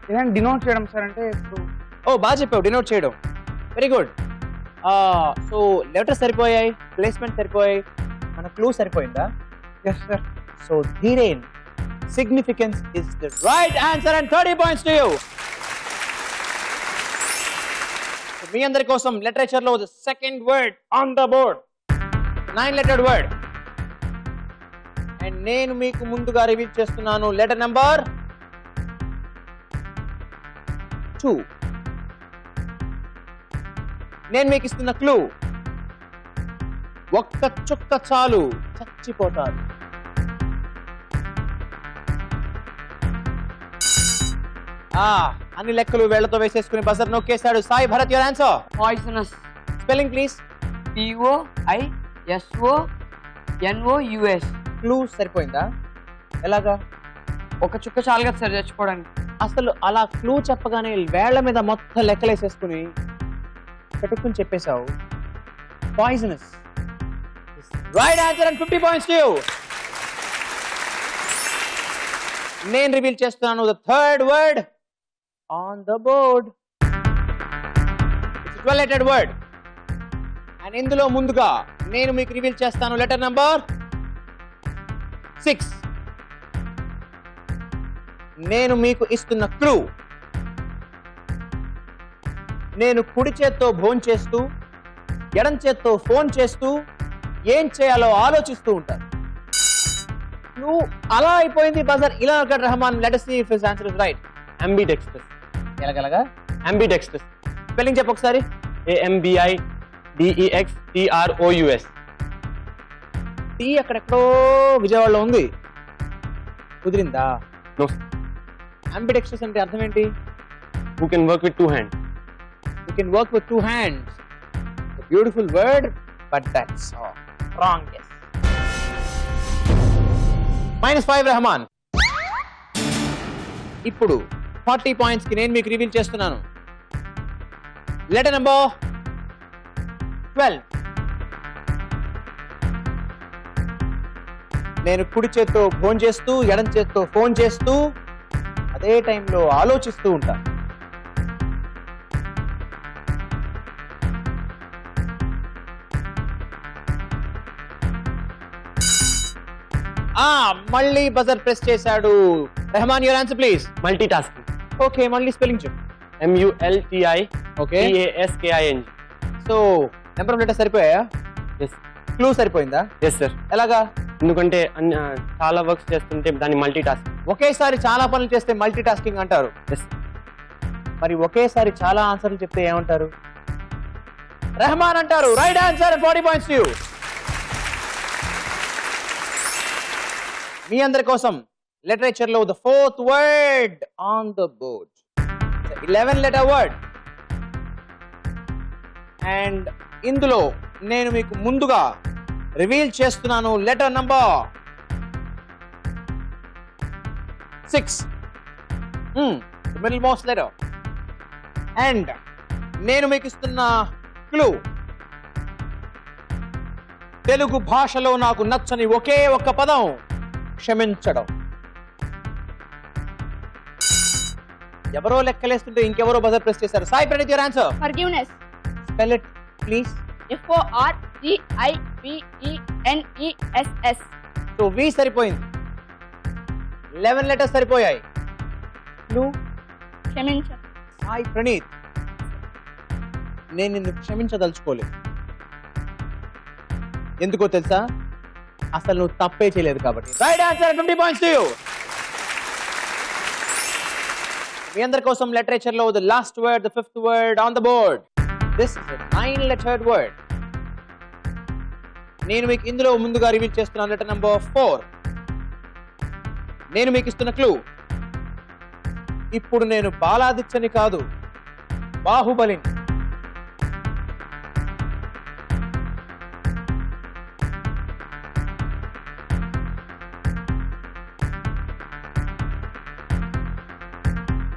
ఏదైనా డినోట్ చేయడం సార్, అంటే ఇప్పుడు ఓ బాగా చెప్పావు, డినోట్ చేయడం. Very good. సో లెటర్ సరిపోయాయి, ప్లేస్మెంట్ సరిపోయాయి, మన క్లూ సరిపోయిందా? Yes sir. So Dhiren, significance is the right answer and 30 points to you. So, మీ అందరి కోసం లిటరేచర్ లో the second word on the board, 9-lettered word, and నేను మీకు ముందుగా రివీల్ చేస్తున్నాను లెటర్ నెంబర్ 2. నేను మీకు ఇస్తున్న క్లూ ఒక్క చుక్క చాలు చచ్చిపోతారు. అన్ని లెక్కలు వేళ్లతో వేసేసుకుని బజర్ నొక్కేశాడు Sai Bharat. Your answer. Poisonous. Spelling please. POISONOUS. Clue సరిపోయిందా? ఎలాగా? ఒక చుక్క చాలు కదా సార్ చచ్చిపోవడానికి. అసలు అలా క్లూ చెప్పగానే వేళ్ల మీద మొత్తం లెక్కలేసేసుకుని పెట్టుకుని చెప్పేశావు. Poisonous. Right answer and 50 points to you. నేను రివీల్ చేస్తున్నాను the third word on the board. It's a 12-lettered word. And ఇందులో ముందుగా నేను మీకు రివీల్ చేస్తాను లెటర్ నంబర్ 6. నేను మీకు ఇస్తున్న క్లూ నేను కుడి చేత్తో భోంచేస్తూ ఎడం చేత్తో ఫోన్ చేస్తూ ఏం చేయాలో ఆలోచిస్తూ ఉంటాను. నువ్వు అలా అయిపోయింది బజర్ ఇలా ఒకటి. Rahman, let us see if his answer is right. ambidextrous. ఎలాగలగా? ambidextrous. స్పెల్లింగ్ చెప్పు ఒకసారి. AMBIDEXTROUS. టీ అక్కడెక్కడో విజయవాడలో ఉంది, కుదిరిందా? No. అంబిడెక్స్ట్రస్ అంటే అర్థం ఏంటి? Who can work with 2 hands. You can work with 2 hands. A beautiful word, but that's wrong guess. -5 Rahman. ఇప్పుడు 40 పాయింట్స్ కి నేను మీకు రివీల్ చేస్తున్నాను లెటర్ నెంబర్ 12. నేను కుడి చేత్తో ఫోన్ చేస్తూ ఎడం చేత్తో ఫోన్ చేస్తూ అదే టైంలో ఆలోచిస్తూ ఉంటాను. మళ్ళీ బజర్ ప్రెస్ చేశాడు Rehman. Your answer please. Multitasking. Okay, మళ్ళీ స్పెల్లింగ్ చెప్పు. Okay, MULTITASKING. So number of letter సరిపోయా? Yes. క్లూ సరిపోయిందా? Yes sir. ఎలాగా? ఎందుకంటే చాలా వర్క్స్ చేస్తుంటే దాన్ని మల్టీటాస్కింగ్. ఒకేసారి చాలా పనులు చేస్తే మల్టీ టాస్కింగ్ అంటారు. Yes. మరి ఒకేసారి చాలా ఆన్సర్లు చెప్తే ఏమంటారు? రెహమాన్ అంటారు. Right answer and 40 points to you. మీ అందరి కోసం లిటరేచర్ లో ద 4th word on the board. 11-letter word. And ఇందులో నేను మీకు ముందుగా రివీల్ చేస్తున్నాను letter number 6. Middle most letter. And నేను మీకు ఇస్తున్న క్లూ తెలుగు భాషలో నాకు నచ్చని ఒకే ఒక్క పదం క్షమించడం. ఎవరో లెక్కలేస్తుంటే ఇంకెవరో బజర్ ప్రెస్ చేశారు. Sai Praneeth, your answer. Forgiveness. Spell it please. Forgiveness. So V సరిపోయింది. 11 లెటర్స్ సరిపోయాయి. నువ్వు క్షమించడం. సాయి ప్రణీత్, నేను నిన్ను క్షమించదలుచుకోలేదు. ఎందుకో తెలుసా? అసలు నువ్వు తప్పే చేయలేదు కాబట్టి. Right answer. 20 points to you. మీ అందరి కోసం లిటరేచర్ లో the last word, the fifth word on the board. This is 9 lettered word. నేను మీకు ఇందులో ముందుగా రివీల్ చేస్తున్నాను లెటర్ నంబర్ 4. నేను మీకు ఇస్తున్న క్లూ, ఇప్పుడు నేను బాలాదిత్యని కాదు, బాహుబలిని.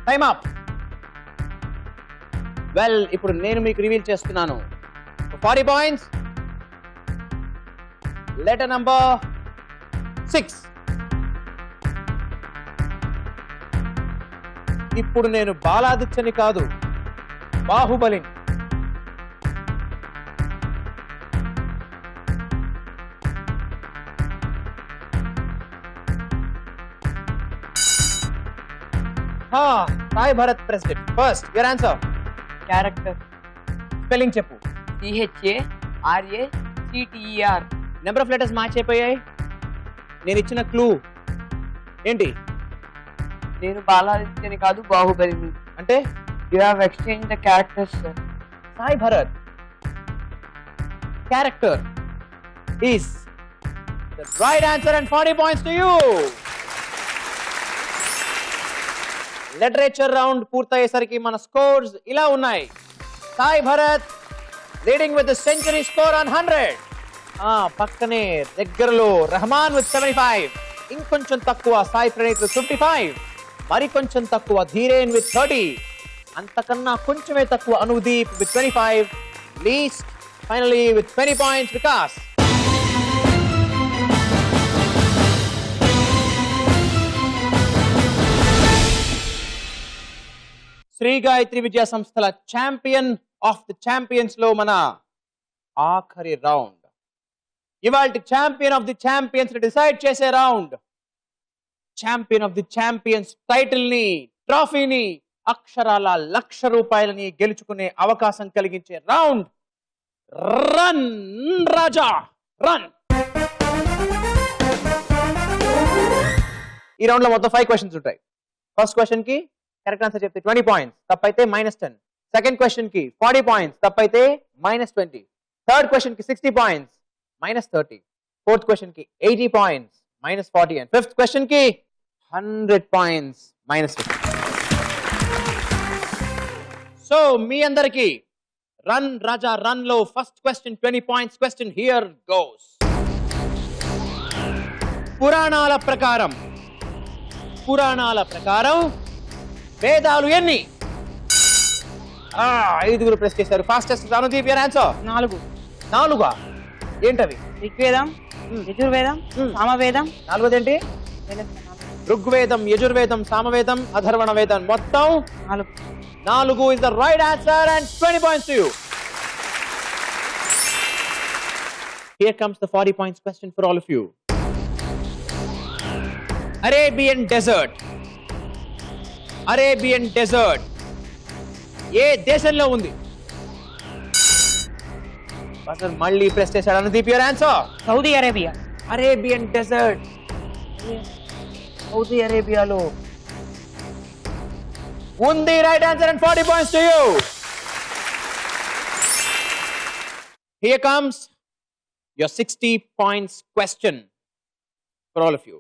Time up. వెల్, ఇప్పుడు నేను మీకు రివీల్ చేస్తున్నాను 40 పాయింట్స్. Letter number 6. ఇప్పుడు నేను బాలాదిత్యని కాదు, బాహుబలిని. Sai Bharat president. First your answer. Character. Spelling చెప్పు. CHARACTER. Number of letters match అయిపోయాయి. నేను ఇచ్చిన క్లూ ఏంటి? నేను బాలాదిత్యని కాదు, బాహుబలిని. అంటే you have exchange the characters sir. Sai Bharat character is the right answer and 40 points to you. Literature round పూర్తయ్యేసరికి మన స్కోర్స్ ఇలా ఉన్నాయి. Sai Bharat leading with century score on 100. పక్కనే దగ్గరలో రెహమాన్ విత్ 75. ఇంకొంచెం తక్కువ సాయి ప్రణీత్ విత్ 55. మరి కొంచెం తక్కువ ధీరేన్ విత్ 30. అంతకన్నా కొంచెమే తక్కువ Anudeep with 25. Least finally with 20 points Vikas. Sri Gayatri Vidya సంస్థల ఛాంపియన్ ఆఫ్ ది ఛాంపియన్స్ లో మన ఆఖరి రౌండ్. ఇవాల్టి champion of the champions decide చేసే round. Champion of the champions title ని, ట్రోఫీని, అక్షరాల ₹1,00,000 గెలుచుకునే అవకాశం కలిగించే రౌండ్. Run Raja run. ఈ రౌండ్ లో మొత్తం 5 క్వశ్చన్స్ ఉంటాయి. ఫస్ట్ క్వశ్చన్ కి కరెక్ట్ ఆన్సర్ చెప్తే 20 పాయింట్స్, తప్పైతే -10. సెకండ్ క్వశ్చన్ కి 40 పాయింట్స్, తప్పైతే -20. థర్డ్ క్వశ్చన్ కి 60 పాయింట్స్, -30. ఫోర్త్ క్వశ్చన్ కి 80 పాయింట్స్, -40. అండ్ ఫిఫ్త్ క్వశ్చన్ కి 100 పాయింట్స్, -50. సో మీ అందరికి రన్ రాజా రన్ లో first question 20 points question. Here goes. పురాణాల ప్రకారం వేదాలు ఎన్ని? 5 ప్రెస్ చేశారు. Fastest Anudeep, your answer. 4. 4 ఏంటవి? ఋగ్వేదం, యజుర్వేదం, సామవేదం. 4 ఏంటి? ఋగ్వేదం, యజుర్వేదం, సామవేదం, అథర్వణ వేదం. మొత్తం 4 is the right answer and 20 points to you. Here comes the 40 points question for all of you. Arabian desert ఏ దేశంలో ఉంది? బజర్ మళ్ళీ ప్రెస్ చేశాడు Anudeep, your answer. Saudi Arabia. Arabian desert Saudi అరేబియాలో ఉంది. Right answer and 40 points to you. Here comes your 60 points question for all of you.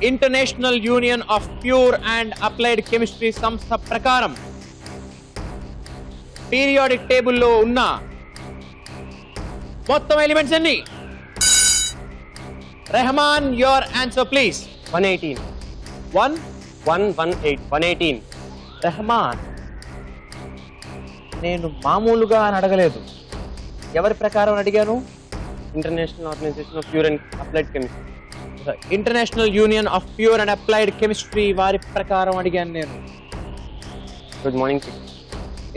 International Union of Pure and Applied Chemistry సంస్థ ప్రకారం పీరియాడిక్ టేబుల్లో ఉన్న మొత్తం ఎలిమెంట్స్ ఎన్ని? Rahman, your answer please. 118. 118. Rahman, నేను మామూలుగా అని అడగలేదు. ఎవరి ప్రకారం అడిగాను? International organization of pure and applied chemistry. International union of pure and applied chemistry వారి ప్రకారం అడిగాను నేను. రోజు మార్నింగ్ చెక్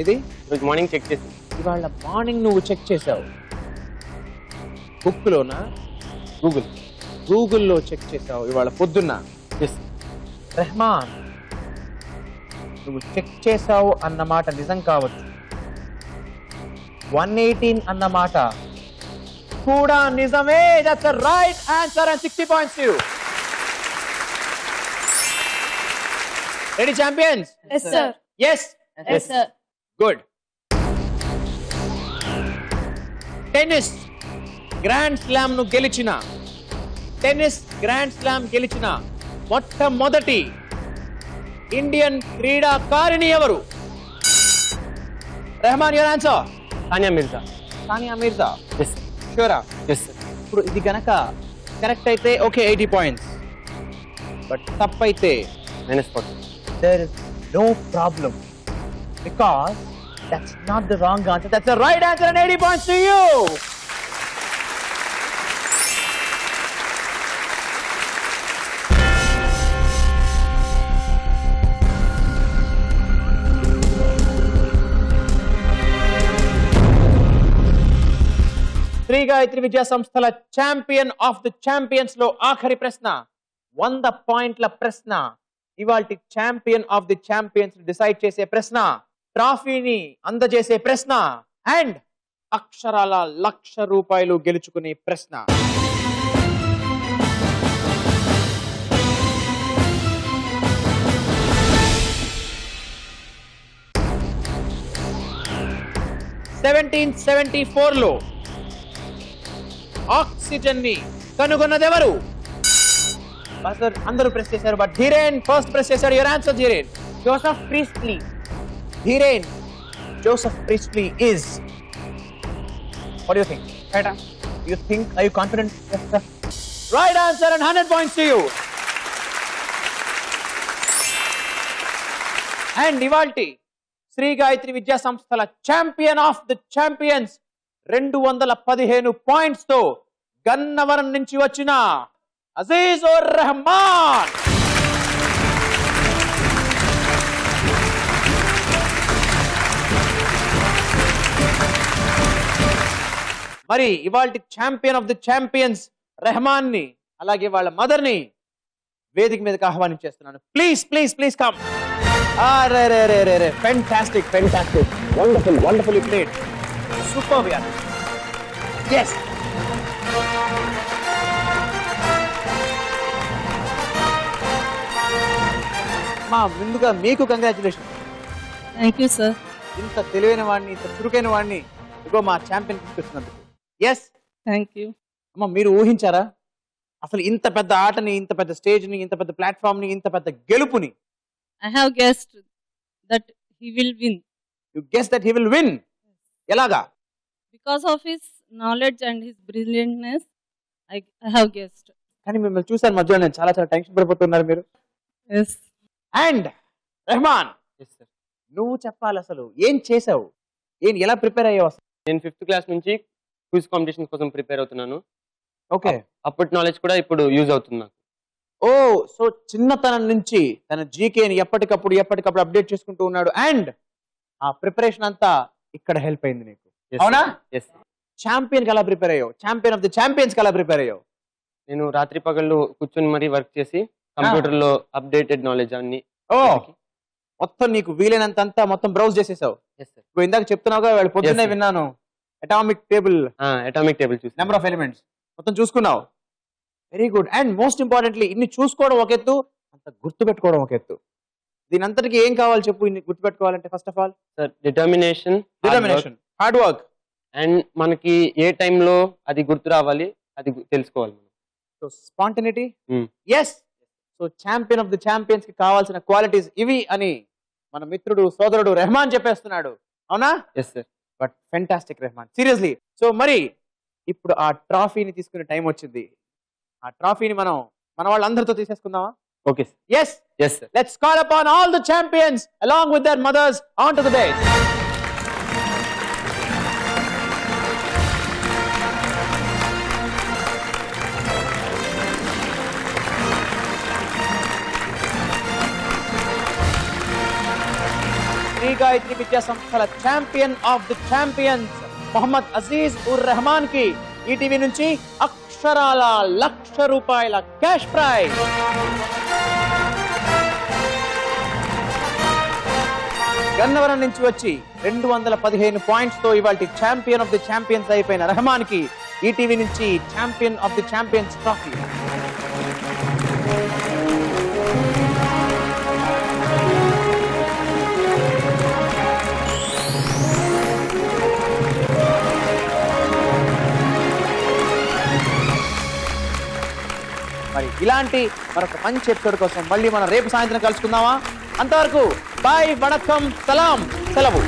ఇది రోజు మార్నింగ్ చెక్ చేసి ఇవాళ మార్నింగ్ నువ్వు చెక్ చేసావు. బుక్లోనా? గూగుల్లో చెక్ చేసావు ఇవాళ పొద్దున్న. ఎస్ రెహమాన్, నువ్వు చెక్ చేసావు అన్నమాట నిజం కావచ్చు, 118 అన్నమాట కూడా నిజమే. That's the right answer and 60 points to you. Ready champions? Yes, sir. Yes. Yes, sir. Good. Tennis grand slam ను గెలిచిన మొట్టమొదటి ఇండియన్ క్రీడాకారిణి ఎవరు? Rehman, your answer? Sania Mirza. Sania Mirza. Yes షూరా? Yes sir. ఇప్పుడు ఇది గనక కరెక్ట్ అయితే ఓకే 80 పాయింట్స్, బట్ తప్పైతే -40. there is no problem because that's not the wrong answer. That's the right answer and 80 points to you. Shri Gayatri Vidya సంస్థల ఛాంపియన్ ఆఫ్ ది ఛాంపియన్స్ లో ఆఖరి ప్రశ్న, 100 పాయింట్ల ప్రశ్న. ఇవాల్టి champion of the champions decide చేసే ప్రశ్న, ట్రాఫీని అందజేసే ప్రశ్న అండ్ అక్షరాల 1,00,000 రూపాయలు గెలుచుకునే ప్రశ్న. లో ఆక్సిజన్ ని కనుగొన్నదెవరు? అందరూ ప్రెస్ చేశారు, బట్ ధీరేన్ ఫస్ట్ ప్రెస్ చేశాడు. Your answer Dhiren? Joseph priestly. Dhiren, Joseph priestly is. What do you think? Right. You think? Are you confident? Yes, sir. Right answer and 100 points to you. And ఇవాల్టి శ్రీ గాయత్రి విద్యా సంస్థల champion of the champions 215 points తో గన్నవరం నుంచి వచ్చిన అజీజ్ ఉర్ రెహమాన్. మరి ఇవాల్టి champion of the champions Rehman ని, అలాగే వాళ్ళ మదర్ ని వేదిక మీదకి ఆహ్వానించేస్తున్నాను. Please please please come. Fantastic, fantastic, wonderful, wonderfully played, superb, yaar. Yes. మా ముందుగా మీకు కంగ్రాచులేషన్. Thank you sir. ఇంత తెలివైన వాడిని, ఇంత చురుకైన వాడిని ఇగో మా ఛాంపియన్ తీసుకొచ్చినందుకు. Yes, thank you. అమ్మ, మీరు ఊహించారా అసలు ఇంత పెద్ద ఆటని, ఇంత పెద్ద స్టేజ్ ని, ఇంత పెద్ద ప్లాట్ఫామ్ ని, ఇంత పెద్ద గెలుపుని? I have guessed that he will win. You guess that he will win. ఎలాగా? Because of his knowledge and his brilliantness, I have guessed. కానీ మిమ్మల్ని చూసాను మధ్యలో, నేను చాలా చాలా టెన్షన్ పడిపోతున్నారు మీరు. Yes. And Rahman, yes sir. నువ్వు చెప్పాలి అసలు ఏం చేసావు, ఎలా ప్రిపేర్ అయ్యావు అసలు? నేను 5th క్లాస్ నుంచి క్విజ్ కాంపిటీషన్ కోసం ప్రిపేర్ అవుతున్నాను. ఓకే. అప్పటి నాలెడ్జ్ కూడా ఇప్పుడు యూజ్ అవుతుంది నాకు. ఓ, సో చిన్నతనం నుంచి తన జీకేని ఎప్పటికప్పుడు అప్డేట్ చేసుకుంటూ ఉన్నాడు. అండ్ ఆ ప్రిపరేషన్ అంతా ఇక్కడ హెల్ప్ అయింది నీకు, అవునా? ఎస్. ఛాంపియన్ కి అలా ప్రిపేర్ అయ్యావు, ఛాంపియన్ ఆఫ్ ది ఛాంపియన్స్ కి అలా ప్రిపేర్ అయ్యావు. నేను రాత్రి పగళ్ళు కూర్చొని మరీ వర్క్ చేసి కంప్యూటర్ లో అప్డేటెడ్ నాలెడ్జ్ అన్ని. ఓ, మొత్తం నీకు వీలైనంత మొత్తం బ్రౌజ్ చేసేసావు. Yes sir. ఇప్పుడు ఇందాక చెప్తున్నావుగా, వాళ్ళు పొద్దున్నే Yes, sir. విన్నాను, అటామిక్ టేబుల్ చూసి నెంబర్ ఆఫ్ ఎలిమెంట్స్ మొత్తం చూసుకున్నావు. Very good. And most importantly, ఇన్ని చూసుకోవడం ఒక ఎత్తు, అంత గుర్తు పెట్టుకోవడం ఒక ఎత్తు. దీని అంతటికి ఏం కావాలి చెప్పు, ఇన్ని గుర్తు పెట్టుకోవాలంటే? First of all sir determination, hard work, and మనకి ఏ టైంలో అది గుర్తు రావాలి అది తెలుసుకోవాలి మనం. So spontaneity. Yes. So champion of the champions కి కావాల్సిన క్వాలిటీస్ ఇవి అని మన మిత్రుడు సోదరుడు రెహమాన్ చెప్పేస్తున్నాడు, అవునా? Yes sir. But fantastic Rahman, seriously. So మరి ఇప్పుడు ఆ ట్రాఫీని తీసుకునే టైం వచ్చింది. ఆ ట్రాఫీని మనం మన వాళ్ళందరితో తీసేసుకుందామా? Okay sir. Yes. Yes sir. Let's call upon all the champions along with their mothers onto the dais. Sri Gayatri Vidya సంస్థల champion of the champions Mohammed Aziz ur Rahman కి ఈటీవీ నుంచి అక్షరాల ₹1,00,000 క్యాష్ ప్రైజ్. గన్నవరం నుంచి వచ్చి 215 పాయింట్స్ తో ఇవాళ ఛాంపియన్ ఆఫ్ ది ఛాంపియన్స్ అయిపోయిన రెహమాన్ కి ఈటీవీ నుంచి champion of the champions trophy. మరి ఇలాంటి మరొక మంచి ఎపిసోడ్ కోసం మళ్ళీ మనం రేపు సాయంత్రం కలుసుకుందామా? అంతవరకు బాయ్, వణక్కం, సలాం, సెలవు.